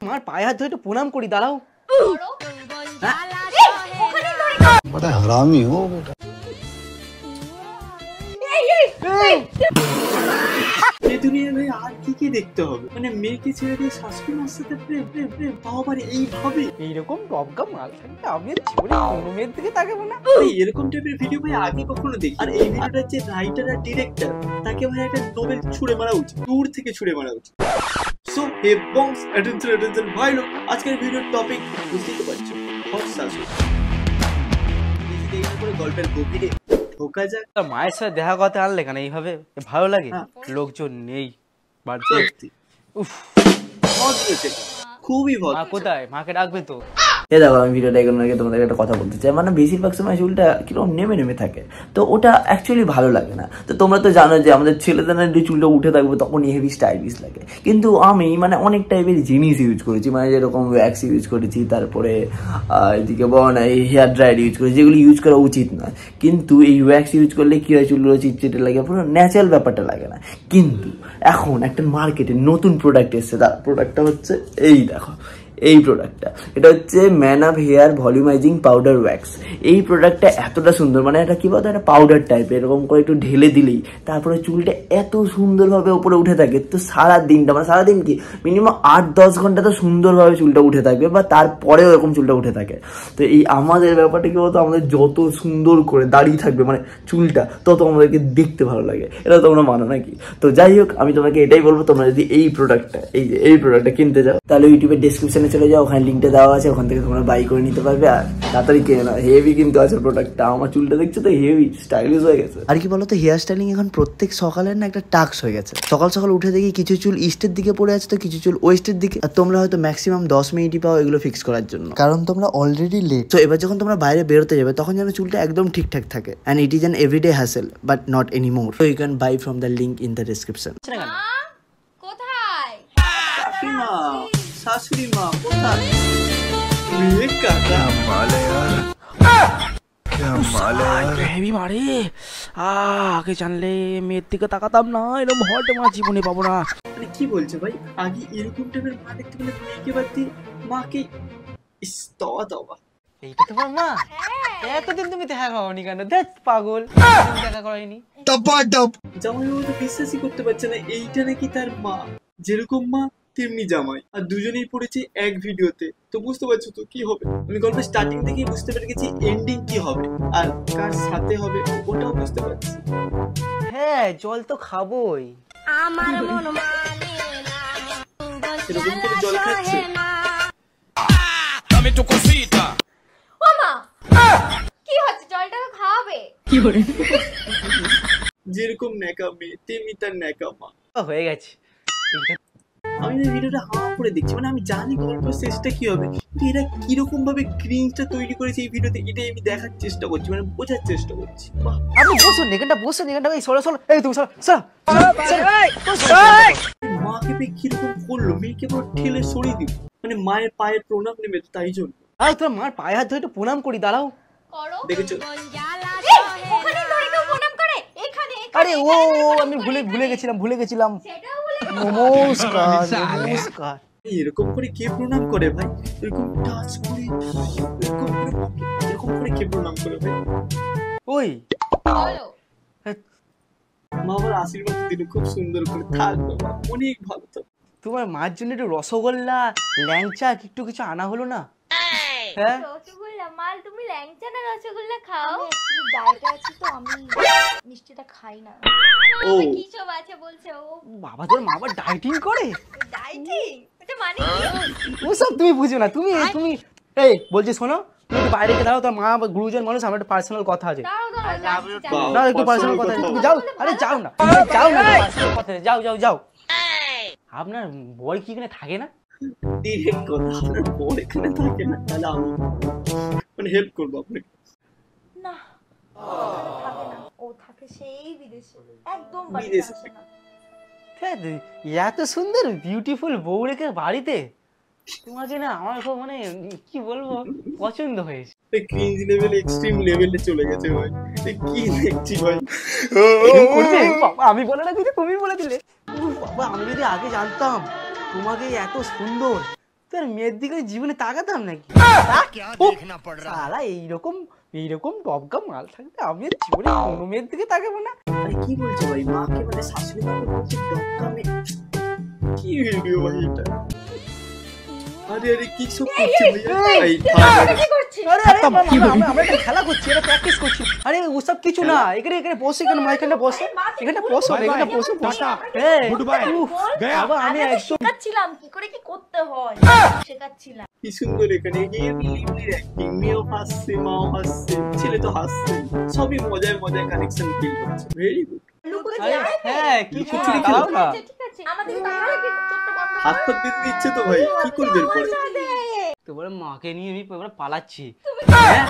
আমার পায়ে হাত ধরে একটু প্রণাম করি, দাঁড়াও। बड़ा हरामी हो बेटा। এই দুনিয়ায় ভাই আর কি দেখতে হবে? মানে মেয়েকে ছেড়ে দিয়ে শাশুড়ি মার সাথে প্রেম প্রেম প্রেম, তাও আবার এইভাবে। এইরকম টপকা মাল থাকতে আমি জীবনে কোনো মেয়ের দিকে তাকাবো না। এরকম টাইপের ভিডিও ভাই আগে কখনো দেখি। আর এই ভিডিওটার যে রাইটার আর ডিরেক্টর, তাকে ভাই একটা নোবেল ছুড়ে মারা উচিত, দূর থেকে ছুড়ে মারা উচিত। সো হে বংস, অ্যাটেনশন ভাই লোক, আজকের ভিডিওর টপিক বুঝতেই পারছো, হট শাশুড়ি। গল্পের গভীরে ঢোকা যাক। মায়ের সাথে দেখা করতে আনলে কেন এইভাবে? ভালো লাগে? লোকজন নেই বাড়িতে। উফ, খুবই ভদ্র। মা কোথায়? মাকে ডাকবে তো। দেখো আমি ভিডিওটা এগোনোর আগে তোমাদের একটা কথা বলতে চাই, মানে বেশিরভাগ সময় চুলটা কিরকম নেমে নেমে থাকে, তো ওটা অ্যাকচুয়ালি ভালো লাগে না। তো তোমরা তো জানো যে আমাদের ছেলেদের যদি চুলটা উঠে থাকবে তখনই হেভি স্টাইলিশ লাগে, কিন্তু আমি মানে অনেক টাইপের জিনিস ইউজ করেছি, মানে যেরকম ওয়্যাক্স ইউজ করেছি, তারপরে এদিকে বনা এই হেয়ার ড্রায়ার ইউজ করেছি, যেগুলো ইউজ করা উচিত নয়। কিন্তু এই ওয়্যাক্স ইউজ করলে কী হয়, চুলগুলো চিটচিটে লাগে, পুরো ন্যাচারাল ব্যাপারটা লাগে না। কিন্তু এখন একটা মার্কেটে নতুন প্রোডাক্ট এসছে, তার প্রোডাক্টটা হচ্ছে এই দেখো, এই প্রোডাক্টটা, এটা হচ্ছে Man of Hair volumizing powder wax. এই প্রোডাক্টটা এতটা সুন্দর, মানে এটা কি বলতো, একটা পাউডার টাইপের, এরকম করে একটু ঢেলে দিলেই তারপরে চুলটা এত সুন্দরভাবে উপরে উঠে থাকে। তো সারা দিনটা, মানে সারাদিন কি মিনিমাম 8-10 ঘন্টা তো সুন্দরভাবে চুলটা উঠে থাকবে, বা তারপরেও এরকম চুলটা উঠে থাকে। তো এই আমাদের ব্যাপারটা কি বলতো, আমাদের যত সুন্দর করে দাঁড়িয়ে থাকবে মানে চুলটা, তত আমাদেরকে দেখতে ভালো লাগে। এটা তোমরা মানো নাকি? তো যাই হোক, আমি তোমাকে এটাই বলবো, তোমরা যদি এই প্রোডাক্টটা কিনতে যাও, তাহলে ইউটিউবের ডেসক্রিপশনে চলে যাও, ওখানে লিঙ্কটা দেওয়া আছে, ওখান থেকে তোমরা বাই করে নিতে পারবে। আর তাড়াতাড়ি কিনে নাও, হেভি কিন্তু আছে প্রোডাক্টটা। আমার চুলটা দেখছো তো হেভি স্টাইলিশ হয়ে গেছে। আর কি বলতো, হেয়ার স্টাইলিং এখন প্রত্যেক সকালের না একটা টাস্ক হয়ে গেছে। সকাল সকাল উঠে দেখি কিছু চুল ইস্টের দিকে পড়ে আছে, তো কিছু চুল ওয়েস্টের দিকে। আর তোমরা হয়তো ম্যাক্সিমাম 10 মিনিটই পাও এগুলো ফিক্স করার জন্য, কারণ তোমরা অলরেডি লেট। তো এবার যখন তোমরা বাইরে বেরোতে যাবে, তখন যেন চুলটা একদম ঠিকঠাক থাকে। And it is an everyday hassle, but not anymore. So you can buy from the link in the description. কোথায়? কাকিমা, শাশুড়ি মা কোথায়? হেভি মারে। আগে জানলে মেয়ের দিকে তাকাতাম না, এরকম হট আমার জীবনে পাবো না। মানে কি বলছো ভাই, আগে এরকম টাইপের মা দেখতে পেলে মেয়েকে বাদ দিয়ে মাকে তবা। এইটা তোমার মা? এতদিন তুমি দেখা করনি কেন? দেখ পাগল, দেখা করাইনি। জামাইবাবু তো বিশ্বাসই করতে পারছে না এইটা নাকি তার মা। যেরকম মা তেমনি জামাই, আর দুজনেই পড়েছে এক ভিডিওতে। তো বুঝতে পারছো তো কি হবে। আমি গল্পের স্টার্টিং থেকেই বুঝতে পেরে গেছি এন্ডিং কি হবে আর কার সাথে হবে, ওটাও বুঝতে পারছি। হ্যাঁ, জল তো খাবোই। আমার মন মানে না, এরকম করে জল খাচ্ছে। ও মা, কি হচ্ছে? জলটা তো খাওয়াবে। যেরকম ন্যাকা মেয়ে তেমনি তার ন্যাকা মা। হয়ে গেছে। আমি এই ভিডিওটা হাওয়া করে দেখছি, মানে আমি জানি গল্পের শেষটা কি হবে, কিন্তু এরা কিরকম ভাবে ক্রিঞ্জটা তৈরি করেছে এই ভিডিওতে, এটাই আমি দেখার চেষ্টা করছি, মানে বোঝার চেষ্টা করছি। আপনি বসুন এখানটা, এই সরো, এই তুমি সরো। মাকে পেয়ে কিরকম করলো, মেয়েকে পুরো ঠেলে সরিয়ে দিল, মানে মায়ের পায়ে প্রণাম নেবে, তাই জন্য। আর তোমার মার পায়ে হাত ধরে একটু প্রণাম করি, দাঁড়াও। দেখেছো? ওখানে ধরে কেউ প্রণাম করে? এখানে। আরে ও আমি ভুলে গেছিলাম। নমস্কার। এরকম করে কে প্রণাম করে ভাই? এরকম টাচ করে, এরকম করে কে প্রণাম করে ভাই? ওই বলো। মা আমার আশীর্বাদ দিল খুব সুন্দর করে, থাক বাবা, অনেক ভালো থাক। তোমার মার জন্য একটু রসগোল্লা, ল্যাংচা একটু কিছু আনা হলো না? হ্যাঁ, রসগোল্লা মাল, তুমি ল্যাংচা না রসগোল্লা খাও? ডায়েটে আছি তো, আমি মিষ্টিটা খাই না। ও কি সব আছে বলছে ও? বাবা তোর মা আবার ডাইটিং করে? ডায়েটিং এটা মানে ওসব তুমি বুঝো না। তুমি এই বলছি শোনো, তুমি একটু বাইরে গিয়ে দাঁড়াও, তোর মা গুরুজন মানুষ, আমার একটা পার্সোনাল কথা আছে। না একটু পার্সোনাল কথা আছে, তুমি যাও। আরে যাও না পার্সোনাল কথা আছে, যাও। আপনার বর কি এখানে থাকে না? ডিরেক্ট কথা, আপনার বর এখানে থাকে না, তাহলে আমি মানে হেল্প করবো আপনাকে। না থাকে না, ও থাকে সেই বিদেশে, একদম বিদেশে। আসে না। এত সুন্দর বিউটিফুল বউ রেখে বাড়িতে, তোমাকে না আমার খুব মানে কি বলবো, পছন্দ হয়েছে। ক্রিঞ্জ লেভেল এক্সট্রিম লেভেলে চলে গেছে ভাই, কি দেখছি ভাই। বাবা আমি বলে না কিছু, তুমি বলে দিলে। বাবা আমি যদি আগে জানতাম তোমাকে এত সুন্দর, তোর মেয়ের দিকে জীবনে তাকাতাম নাকি? শালা এইরকম টপকা মাল থাকতে আমি জীবনে কোনো মেয়ের দিকে তাকাবো না। আরে কি বলছো ভাই, মাকে মানে শাশুড়ি মাকে বলছে টপকা মেয়ে? কি ভিডিও ভাই এটা? আরে কি সব করছে ভাই? কি করছিস? আরে আমরা একটা খেলা করছি, এটা প্র্যাকটিস করছি। আরে ওসব কিছু না, এখানে বসো, এখানে মাইখানে বসো, এখানে বসো। বাবা আমি একদম শেখাচ্ছিলাম কি করে কি করতে হয়, শেখাচ্ছিলাম। কি সুন্দর এখানে লিভলির অ্যাক্টিং, মেয়েও হাসছে, মাও হাসছে, ছেলে তো হাসছে, সবই মজায় কানেকশন ফিল করছে। Very good. হ্যাঁ কি করছি খাও না। ঠিক আছে আমাদের তাহলে কি চোখটা বন্ধ হাত পা দিতে দিচ্ছে তো ভাই, কি করবে এরপরে? তোমার মাকে নিয়ে আমি এবার পালাচ্ছি।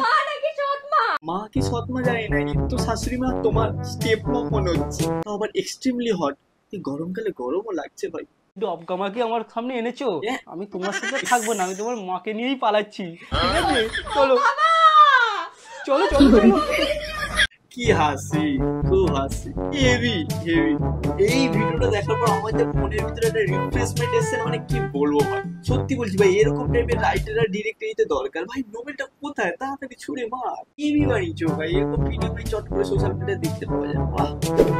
মা নাকি সৎ মা? মা কি সৎ মা জানি না, কিন্তু শাশুড়ি মা তোমার স্টেপ মম মনে হচ্ছে, তাও আবার এক্সট্রিমলি হট। এই গরমকালে গরমও লাগছে ভাই। ডবকা মাকে আমার সামনে এনেছো, হ্যাঁ। আমি তোমার সাথে থাকবো না, আমি তোমার মাকে নিয়েই পালাচ্ছি। ঠিক আছে চলো চলো চলো চলো। কি হাসি, খুব হাসি, হেভি হেভি। এই ভিডিওটা দেখার পর আমাদের মনের ভিতরে একটা রিফ্রেশমেন্ট এসেছে, মানে কি বলবো ভাই। সত্যি বলছি ভাই, এরকম টাইপের রাইটার আর ডিরেক্টর নিতে দরকার ভাই। নোবেলটা কোথায়, তাড়াতাড়ি ছুড়ে মার। হেভি বানিয়েছো ভাই, এরকম ভিডিও ভাই চট করে সোশ্যাল মিডিয়ায় দেখতে পাওয়া যায়।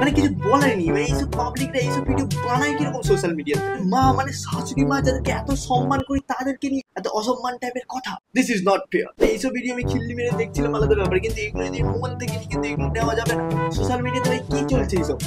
মানে কিছু বলার নেই ভাই, এইসব পাবলিকরা এইসব ভিডিও বানায় কিরকম সোশ্যাল মিডিয়াতে। মা মানে শাশুড়ি মা যাদেরকে এত সম্মান করি তাদেরকে নিয়ে এত অসম্মান টাইপের কথা, দিস ইজ নট ফেয়ার। এইসব ভিডিও আমি খিল্লি মেরে দেখছিলাম আলাদা ব্যাপার, কিন্তু এগুলো যদি মন থেকে নিয়ে কিন্তু এগুলো নেওয়া যাবে না। সোশ্যাল মিডিয়াতে ভাই কি চলছে এইসব?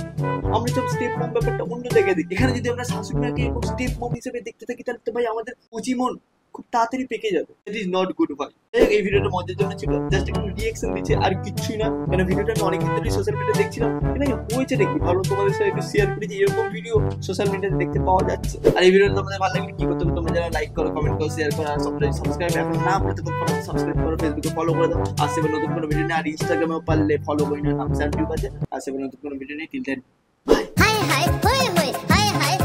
আমরা সব স্টেপ মম ব্যাপারটা অন্য জায়গায় দেখি, এখানে যদি আমরা শাশুড়ি মাকে এরকম স্টেপ মম হিসেবে দেখতে থাকি তাহলে তো ভাই আমাদের কচি মন খুব তাড়াতাড়ি পেকে যাবে। ইট ইজ নট গুড ভাই। এই ভিডিওটা মজার জন্য ছিল, জাস্ট একটু রিঅ্যাকশন দিচ্ছে আর কিছুই না। মানে ভিডিওটা আমি অনেকদিন ধরে সোশ্যাল মিডিয়াতে দেখছিলাম, ভাই হয়েছে নাকি ভালো, তোমাদের সাথে একটু শেয়ার করেছি। এরকম ভিডিও সোশ্যাল মিডিয়াতে দেখতে পাওয়া যাচ্ছে। আর এই ভিডিওটা তোমাদের ভালো লাগলে কি করতে হবে, তোমরা যারা লাইক করো, কমেন্ট করো, শেয়ার করো, আর সাবস্ক্রাইব এখন না করতে পারো সাবস্ক্রাইব করো, ফেসবুকে ফলো করে দাও। আসছে নতুন কোনো ভিডিও নিয়ে, আর ইনস্টাগ্রামেও পারলে ফলো করে নাও, নাম স্যান্ডিউ আছে। আসছে নতুন কোনো ভিডিও নিয়ে, till then bye. Hi hi হই হই হাই হাই